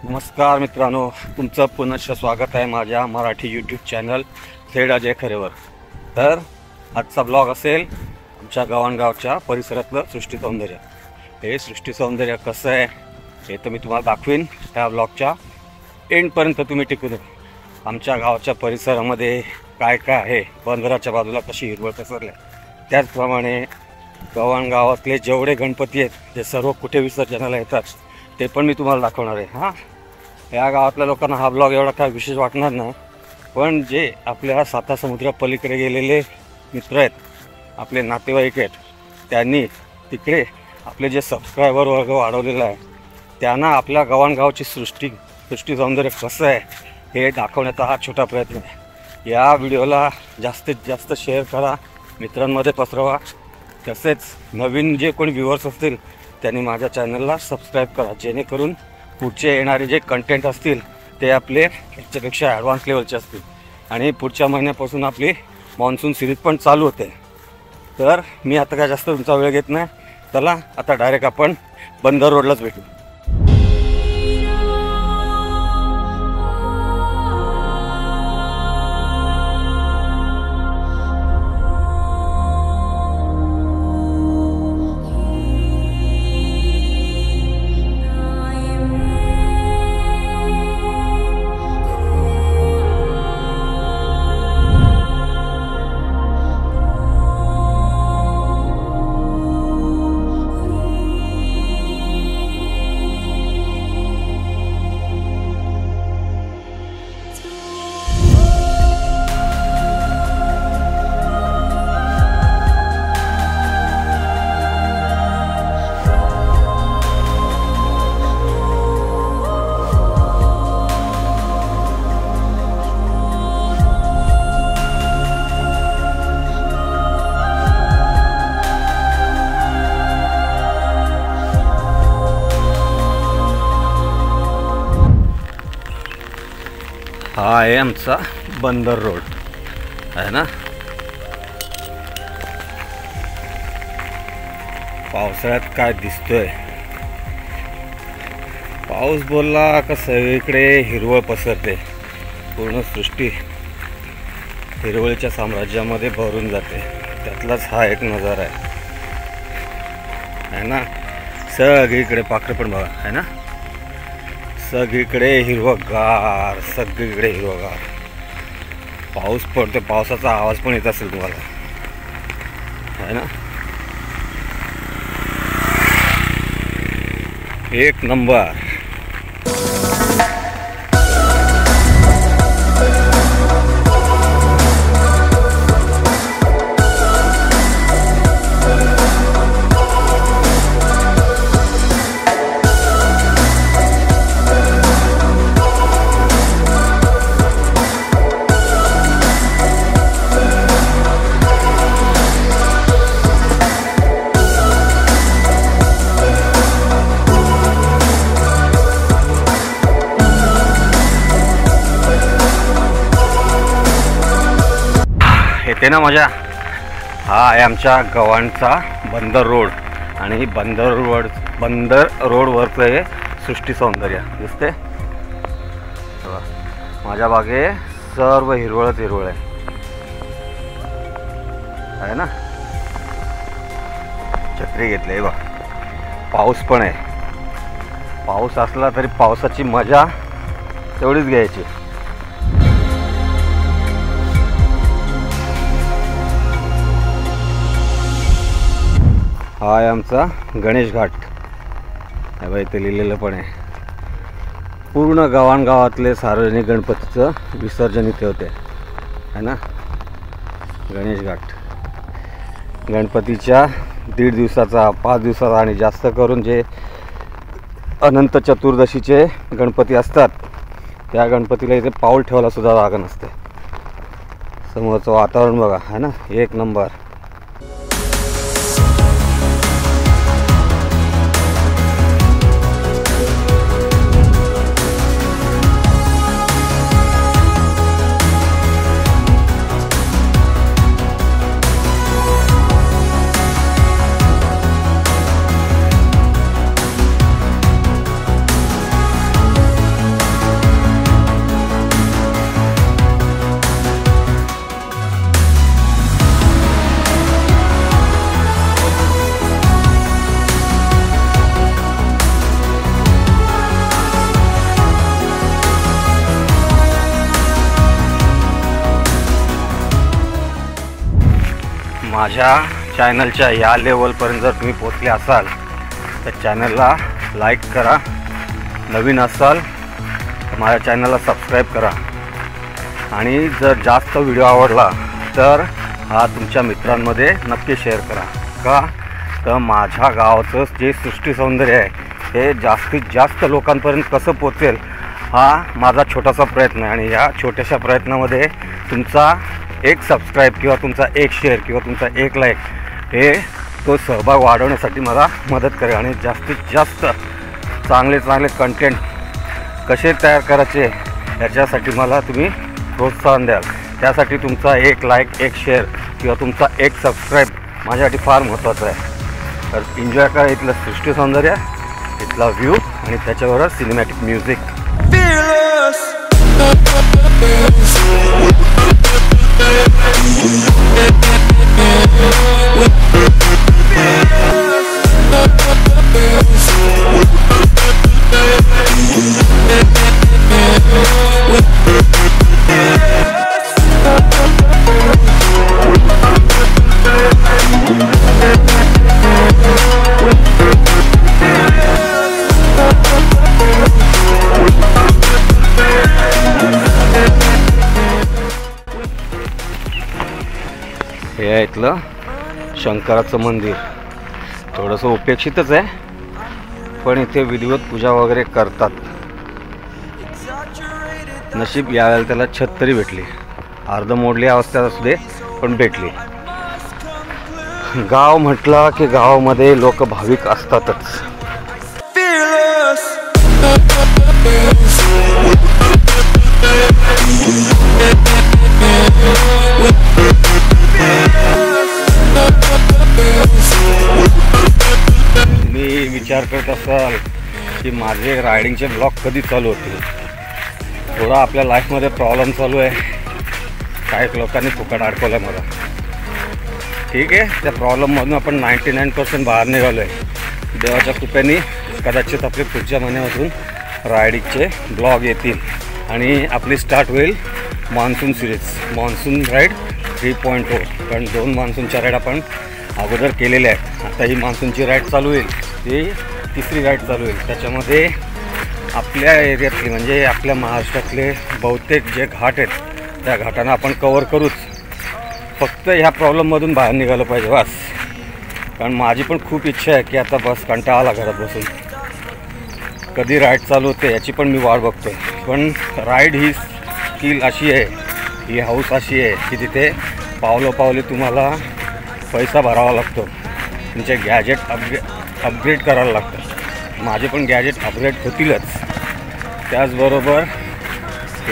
नमस्कार मित्रांनो, तुमचं पुनश्च स्वागत आहे माझ्या मराठी यूट्यूब चॅनल थेट अजय खरेवर। तर आजचा ब्लॉग असेल आमच्या गव्हाणगावच्या परिसरातलं सृष्टी सौंदर्य। हे सृष्टी सौंदर्य कसं आहे हे तर मी तुम्हाला दाखवीन। त्या ब्लॉगच्या एंडपर्यंत तुम्ही टिकून राहा। आमच्या गावाच्या परिसरामध्ये काय काय आहे, बंदराच्या बाजूला कशी हिरवळ पसरली, त्याचप्रमाणे गव्हाणगावातले जेवढे गणपती आहेत ते सर्व कुठे विसर्जनाला येतात ते पण मी तुम्हाला दाखवणार आहे। हां, या गावातल्या लोकांना हा ब्लॉग एवढा काय विशेष वाटणार नाही, पण जे आपल्या साता समुद्रा पलीकडे गेलेले मित्र आहेत, आपले नातेवाईक आहेत, त्यांनी तिकडे आपले जे सबस्क्रायबर वर्ग वाढवलेला आहे त्यांना आपल्या गव्हाणगावची सृष्टी सौंदर्य कसं आहे हे दाखवण्याचा हा छोटा प्रयत्न आहे। या व्हिडिओला जास्तीत जास्त शेअर करा, मित्रांमध्ये पसरवा। तसेच नवीन जे कोणी व्ह्यूअर्स असतील त्यांनी माझ्या चॅनलला सबस्क्राईब करा, जेणेकरून पुढचे येणारे जे कंटेंट असतील ते आपले याच्यापेक्षा ॲडव्हान्स लेवलचे असतील। आणि पुढच्या महिन्यापासून आपली मॉन्सून सिरीज पण चालू होते। तर मी आता काय जास्त तुमचा वेळ घेत नाही, चला आता डायरेक्ट आपण बंदर रोडलाच भेटू। हा आहे आमचा बंदर रोड आहे ना। पावसाळ्यात काय दिसतोय, पाऊस बोलला का सगळीकडे हिरवळ पसरते, पूर्ण सृष्टी हिरवळीच्या साम्राज्यामध्ये भरून जाते। त्यातलाच हा एक नजारा आहे ना। सगळीकडे पाखरं पण बघा आहे ना, सगळीकडे हिरवगार, सगळीकडे हिरवगार। पाऊस पडतो, पावसाचा आवाज पण येत असेल तुम्हाला आहे ना। एक नंबर। येते ना मजा। हा आहे आमच्या गव्हाणचा बंदर रोड, आणि बंदर रोडवरचं हे सृष्टी सौंदर्य दिसते बघा। माझ्या बागे सर्व हिरवळच हिरवळ आहे ना। छत्री घेतली बघ, पाऊस पण आहे। पाऊस असला तरी पावसाची मजा तेवढीच घ्यायची। हा आहे आमचा गणेश घाट, हे बघा इथे लिहिलेलं पण आहे। पूर्ण गव्हाणगावातले सार्वजनिक गणपतीचं विसर्जन इथे होते है ना। गणेश घाट गणपतीच्या 1.5 दिवसाचा, 5 दिवसाचा आणि जास्त करून जे अनंत चतुर्दशीचे गणपती असतात त्या गणपतीला इथे पाऊल ठेवायला सुद्धा जागा नसते। समोरचं वातावरण बघा है ना, एक नंबर। माझ्या चॅनलच्या या लेवलपर्यंत जर तुम्ही पोचले असाल तर चॅनलला लाईक करा, नवीन असाल तर माझ्या चॅनलला सबस्क्राईब करा आणि जर जास्त व्हिडिओ आवडला तर हा तुमच्या मित्रांमध्ये नक्की शेअर करा. का तर माझ्या गावाचं जे सृष्टी सौंदर्य आहे हे जास्तीत जास्त लोकांपर्यंत कसं पोचेल हा माझा छोटासा प्रयत्न आहे. आणि या छोट्याशा प्रयत्नामध्ये तुमचा एक सबस्क्राईब किंवा तुमचा एक शेअर किंवा तुमचा एक लाईक हे तो सहभाग वाढवण्यासाठी मला मदत करेल. आणि जास्तीत जास्त चांगले चांगले कंटेंट कसे तयार करायचे याच्यासाठी मला तुम्ही प्रोत्साहन द्याल. त्यासाठी तुमचा एक लाईक, एक शेअर किंवा तुमचा एक सबस्क्राईब माझ्यासाठी फार महत्त्वाचं आहे. तर एन्जॉय करा इथलं सृष्टी सौंदर्य, इथला व्ह्यू आणि त्याच्यावरच सिनेमॅटिक म्युझिक. हे आहे इथलं शंकराचं मंदिर. थोडंसं उपेक्षितच आहे पण इथे विधिवत पूजा वगैरे करतात. नशीब यावेळेला त्याला छत तरी भेटली, अर्ध मोडली अवस्थेत असू दे पण भेटली. गाव म्हटलं की गावामध्ये लोक भाविक असतातच. तुम्ही विचार करत असाल की माझे रायडिंगचे ब्लॉग कधी चालू होतील. थोडा आपल्या लाईफमध्ये प्रॉब्लेम चालू आहे, काही लोकांनी फुकट अडकवलं आहे मला. ठीक आहे, त्या प्रॉब्लेममधून आपण 99% बाहेर निघालो आहे. देवाच्या कृपेने कदाचित आपले पुढच्या महिन्यामधून रायडिंगचे ब्लॉग येतील आणि आपली स्टार्ट होईल मान्सून सिरीज, मान्सून राईड 3.0. कारण 2 मान्सूनच्या राईड आपण अगोदर केलेल्या आहेत. आता ही मान्सूनची राईड चालू होईल, ती तिसरी राईड चालू होईल. त्याच्यामध्ये आपल्या एरियातले म्हणजे आपल्या महाराष्ट्रातले बहुतेक जे घाट आहेत त्या घाटांना आपण कवर करूच. फक्त ह्या प्रॉब्लेममधून बाहेर निघालं पाहिजे बस. कारण माझी पण खूप इच्छा आहे की आता बस कंटाळा आला घरात बसून. कधी राईड चालू होते याची पण मी वाट बघतो. पण राईड ही स्किल अशी आहे, ही हाऊस अशी आहे की तिथे पावलोपावली तुम्हाला पैसा भरावा लागतो. तुमचे गॅजेट अपग्रेड करायला लागतं. माझे पण गॅजेट अपग्रेड होतीलच. त्याचबरोबर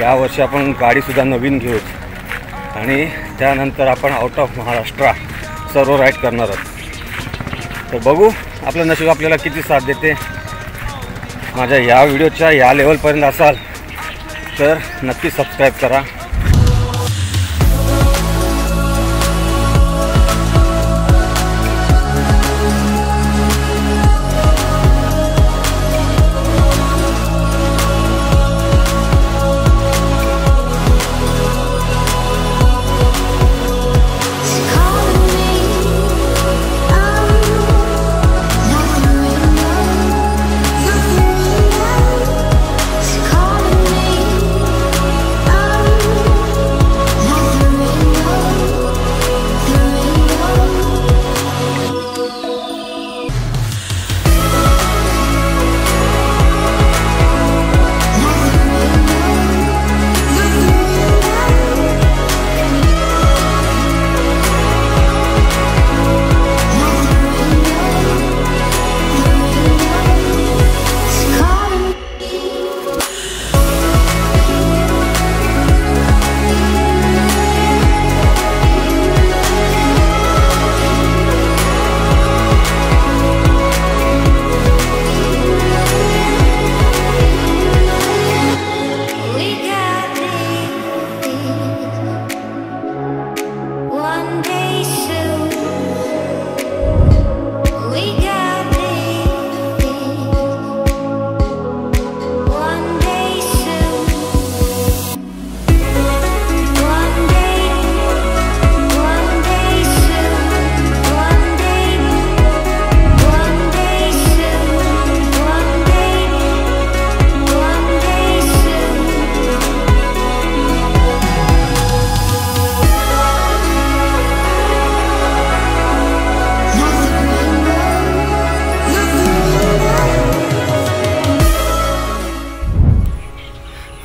यावर्षी आपण गाडीसुद्धा नवीन घेऊच आणि त्यानंतर आपण आउट ऑफ महाराष्ट्र सर्व राईड करणार आहोत. तर बघू आपलं नशीब आपल्याला किती साथ देते. माझ्या या व्हिडिओच्या या लेवलपर्यंत असाल तर नक्की सबस्क्राईब करा.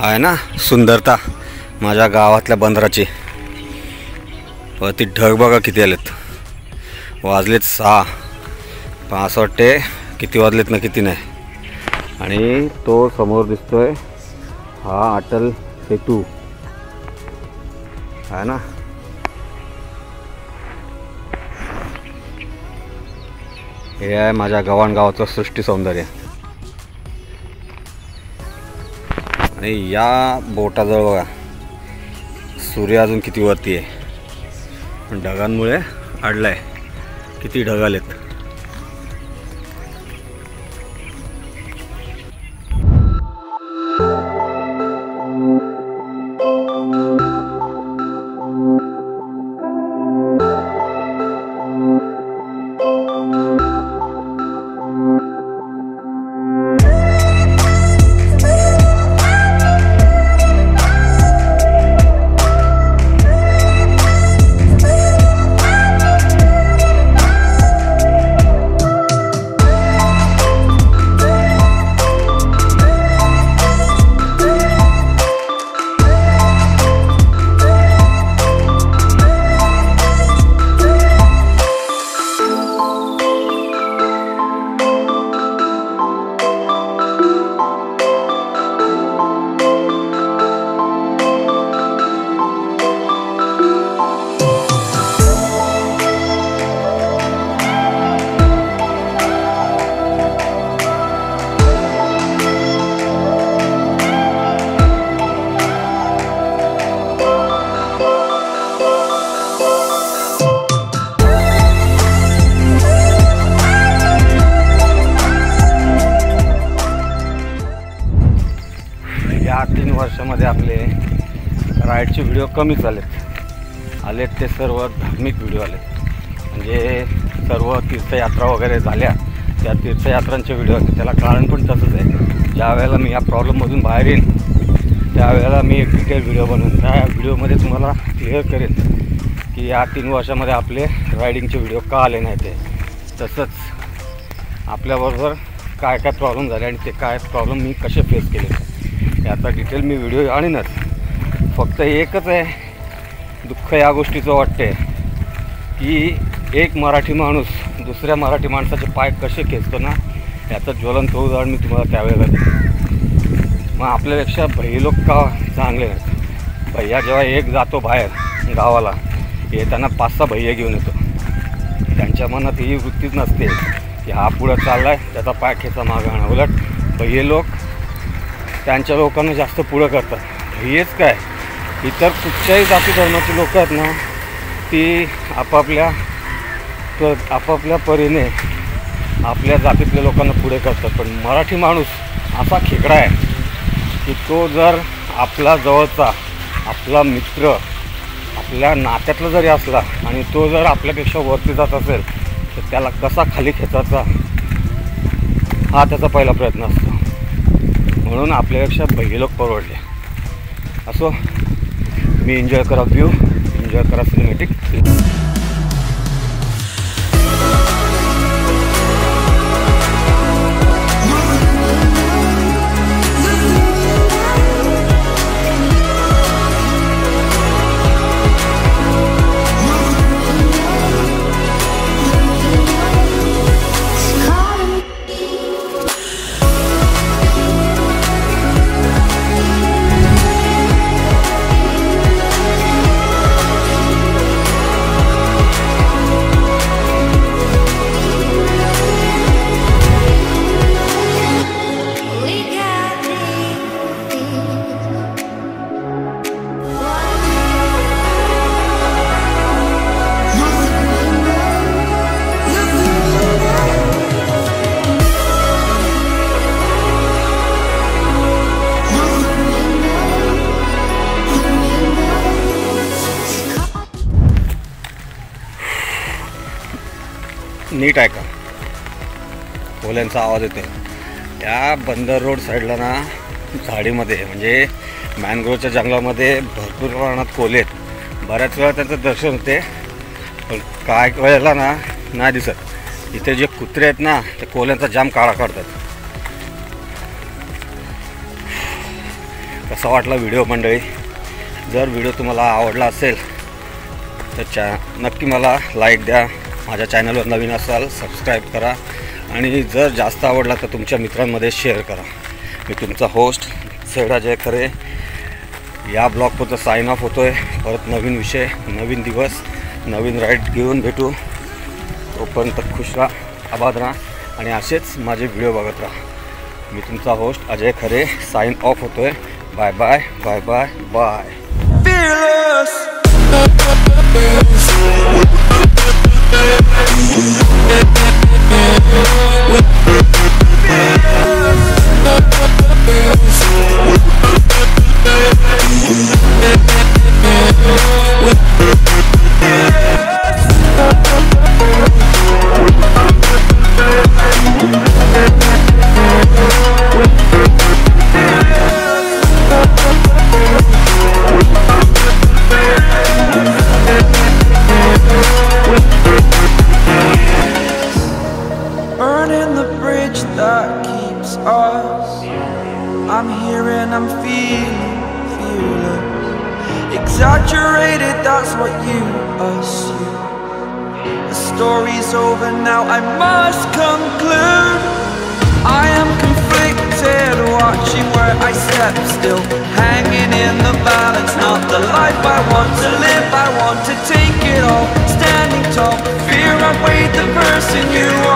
आहे ना सुंदरता माझ्या गावातल्या बंदराची. ती ढग बघा किती आलेत. वाजलेत 6, पण असं वाटते किती वाजलेत ना किती नाही. आणि तो समोर दिसतोय हा अटल सेतू आहे ना. हे आहे माझ्या गव्हाणगावाचं सृष्टी सौंदर्य. आणि या बोटाजवळ बघा सूर्य अजून किती वरती आहे, पण ढगांमुळे अडलाय. किती ढग आलेत. या 3 वर्षामध्ये आपले राईडचे व्हिडिओ कमी आलेत. ते सर्व धार्मिक व्हिडिओ आलेत. म्हणजे सर्व तीर्थयात्रा वगैरे झाल्या त्या तीर्थयात्रांचे व्हिडिओ आहेत. त्याला कारण पण तसंच आहे. ज्या वेळेला मी या प्रॉब्लेममधून बाहेर येईन त्यावेळेला मी एक डिटेल व्हिडिओ बनवून त्या व्हिडिओमध्ये तुम्हाला क्लिअर करेन की या 3 वर्षामध्ये आपले रायडिंगचे व्हिडिओ का आले नाही ते. तसंच आपल्याबरोबर काय काय प्रॉब्लेम झाले आणि ते काय प्रॉब्लेम मी कसे फेस केले याचा डिटेल मी व्हिडिओ आणीनच. फक्त एकच आहे दुःख या गोष्टीचं वाटते की एक मराठी माणूस दुसऱ्या मराठी माणसाचे पाय कसे खेचतो ना याचं ज्वलंत उदाहरण मी तुम्हाला त्यावेळेला देतो. मग आपल्यापेक्षा भैया लोक का चांगले नाहीत. भैया जेव्हा एक जातो बाहेर गावाला येताना 5-6 भैया घेऊन येतो. त्यांच्या मनात ही वृत्तीच नसते की हा पुढं चालला आहे त्याचा पाय खेचा मागं आणा. उलट भैया लोक त्यांच्या लोकांना जास्त पुढं करतात. हेच काय इतर कुठच्याही जाती धर्माची लोक आहेत ना ती आपापल्या परीने आपल्या जातीतल्या लोकांना पुढे करतात. पण मराठी माणूस असा खेकडा आहे की तो जर आपला जवळचा आपला मित्र आपल्या नात्यातला जरी असला आणि तो जर आपल्यापेक्षा वरती जात असेल तर त्याला कसा खाली खेचायचा हा त्याचा पहिला प्रयत्न असतो. म्हणून आपल्यापेक्षा भैया लोक परवडले. असो मी एन्जॉय करा व्ह्यू एन्जॉय करा सिनेमॅटिक. नीट आहे का कोल्यांचा आवाज येतो. या बंदर रोड साईडला ना झाडीमध्ये म्हणजे मॅनग्रोवच्या जंगलामध्ये भरपूर प्रमाणात कोले आहेत. बऱ्याच वेळा त्यांचं दर्शन होते पण काय वेळेला ना नाही दिसत. इथे जे कुत्रे आहेत ना ते कोल्यांचा जाम काळा काढतात. कसा वाटला व्हिडिओ मंडळी? जर व्हिडिओ तुम्हाला आवडला असेल तर नक्की मला लाईक द्या. माझ्या चॅनलवर नवीन असाल सबस्क्राईब करा आणि जर जास्त आवडला तर तुमच्या मित्रांमध्ये शेअर करा. मी तुमचा होस्ट सेड अजय खरे या ब्लॉगपुरतं साइन ऑफ होतो आहे. परत नवीन विषय, नवीन दिवस, नवीन राईड घेऊन भेटू. तोपर्यंत खुश राहा, आबाद राहा आणि असेच माझे व्हिडिओ बघत राहा. मी तुमचा होस्ट अजय खरे साइन ऑफ होतो आहे. Bye bye bye bye bye. Burning the bridge that keeps us. I'm here and I'm feeling fearless. Exaggerated, that's what you assume. The story's over now, I must conclude. I am conflicted, watching where I step still, hanging in the balance. Not the life I want to live, I want to take it all. Standing tall, fear I weighed the person you are.